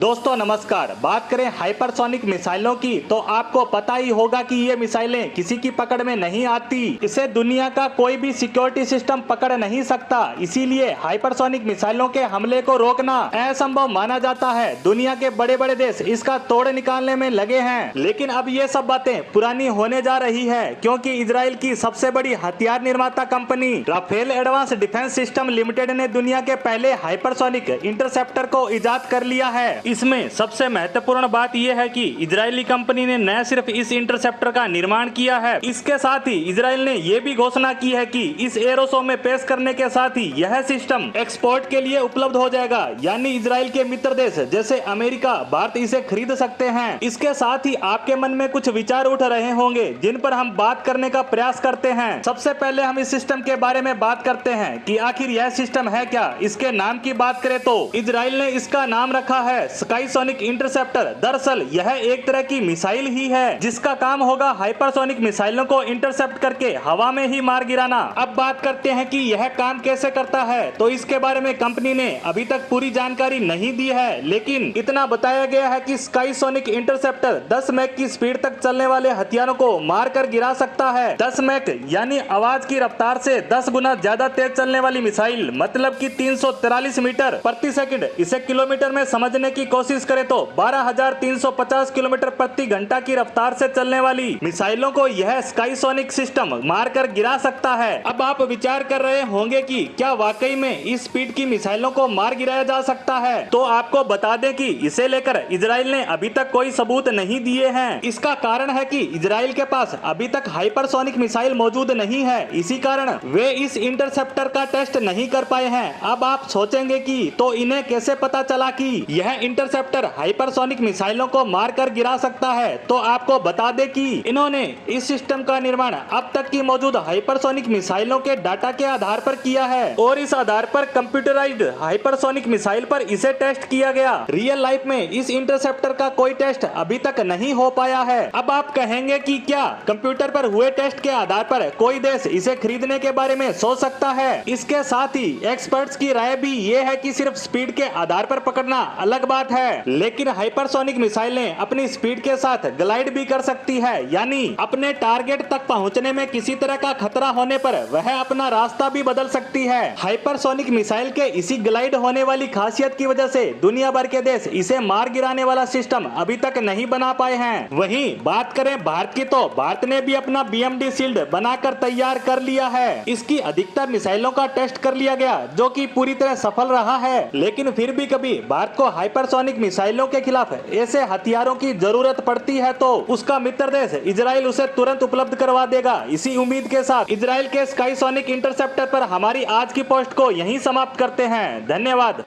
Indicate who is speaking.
Speaker 1: दोस्तों नमस्कार। बात करें हाइपरसोनिक मिसाइलों की तो आपको पता ही होगा कि ये मिसाइलें किसी की पकड़ में नहीं आती। इसे दुनिया का कोई भी सिक्योरिटी सिस्टम पकड़ नहीं सकता। इसीलिए हाइपरसोनिक मिसाइलों के हमले को रोकना असंभव माना जाता है। दुनिया के बड़े बड़े देश इसका तोड़ निकालने में लगे हैं, लेकिन अब ये सब बातें पुरानी होने जा रही है, क्योंकि इजराइल की सबसे बड़ी हथियार निर्माता company Rafael advance defence system limited ने दुनिया के पहले हाइपरसोनिक इंटरसेप्टर को इजाद कर लिया है। इसमें सबसे महत्वपूर्ण बात यह है कि इजरायली कंपनी ने न सिर्फ इस इंटरसेप्टर का निर्माण किया है, इसके साथ ही इजराइल ने यह भी घोषणा की है कि इस एरो शो में पेश करने के साथ ही यह सिस्टम एक्सपोर्ट के लिए उपलब्ध हो जाएगा। यानी इजराइल के मित्र देश जैसे अमेरिका, भारत इसे खरीद सकते हैं। इसके साथ ही आपके मन में कुछ विचार उठ रहे होंगे जिन पर हम बात करने का प्रयास करते हैं। सबसे पहले हम इस सिस्टम के बारे में बात करते हैं कि आखिर यह सिस्टम है क्या। इसके नाम की बात करें तो इजराइल ने इसका नाम रखा है स्काईसोनिक इंटरसेप्टर। दरअसल यह एक तरह की मिसाइल ही है जिसका काम होगा हाइपरसोनिक मिसाइलों को इंटरसेप्ट करके हवा में ही मार गिराना। अब बात करते हैं कि यह काम कैसे करता है, तो इसके बारे में कंपनी ने अभी तक पूरी जानकारी नहीं दी है, लेकिन इतना बताया गया है कि स्काईसोनिक इंटरसेप्टर 10 मैक की स्पीड तक चलने वाले हथियारों को मार कर गिरा सकता है। 10 मैक यानी आवाज की रफ्तार से 10 गुना ज्यादा तेज चलने वाली मिसाइल, मतलब कि 343 मीटर प्रति सेकंड। इसे किलोमीटर में समझने की कोशिश करें तो 12,350 किलोमीटर प्रति घंटा की रफ्तार से चलने वाली मिसाइलों को यह स्काईसोनिक सिस्टम मारकर गिरा सकता है। अब आप विचार कर रहे होंगे कि क्या वाकई में इस स्पीड की मिसाइलों को मार गिराया जा सकता है, तो आपको बता दें कि इसे लेकर इजराइल ने अभी तक कोई सबूत नहीं दिए हैं। इसका कारण है कि इजराइल के पास अभी तक हाइपरसोनिक मिसाइल मौजूद नहीं है, इसी कारण वे इस इंटरसेप्टर का टेस्ट नहीं कर पाए हैं। अब आप सोचेंगे कि तो इन्हें कैसे पता चला कि यह इंटरसेप्टर हाइपरसोनिक मिसाइलों को मारकर गिरा सकता है, तो आपको बता दें कि इन्होंने इस सिस्टम का निर्माण अब तक की मौजूद हाइपरसोनिक मिसाइलों के डाटा के आधार पर किया है और इस आधार पर कंप्यूटराइज्ड हाइपरसोनिक मिसाइल पर इसे टेस्ट किया गया। रियल लाइफ में इस इंटरसेप्टर का कोई टेस्ट अभी तक नहीं हो पाया है। अब आप कहेंगे कि क्या कंप्यूटर पर हुए टेस्ट के आधार पर कोई देश इसे खरीदने के बारे में सोच सकता है। इसके साथ ही एक्सपर्ट्स की राय भी ये है कि सिर्फ स्पीड के आधार पर पकड़ना अलग बात है, लेकिन हाइपरसोनिक मिसाइलें अपनी स्पीड के साथ ग्लाइड भी कर सकती है, यानी अपने टारगेट तक पहुंचने में किसी तरह का खतरा होने पर वह अपना रास्ता भी बदल सकती है। हाइपरसोनिक मिसाइल के इसी ग्लाइड होने वाली खासियत की वजह से दुनिया भर के देश इसे मार गिराने वाला सिस्टम अभी तक नहीं बना पाए हैं। वहीं बात करें भारत की, तो भारत ने भी अपना BMD शील्ड बनाकर तैयार कर लिया है। इसकी अधिकतर मिसाइलों का टेस्ट कर लिया गया, जो कि पूरी तरह सफल रहा है, लेकिन फिर भी कभी भारत को हाइपरसोनिक मिसाइलों के खिलाफ ऐसे हथियारों की जरूरत पड़ती है तो उसका मित्र देश इजराइल उसे तुरंत उपलब्ध करवा देगा। इसी उम्मीद के साथ इजराइल के स्काईसोनिक इंटरसेप्टर पर हमारी आज की पोस्ट को यहीं समाप्त करते हैं। धन्यवाद।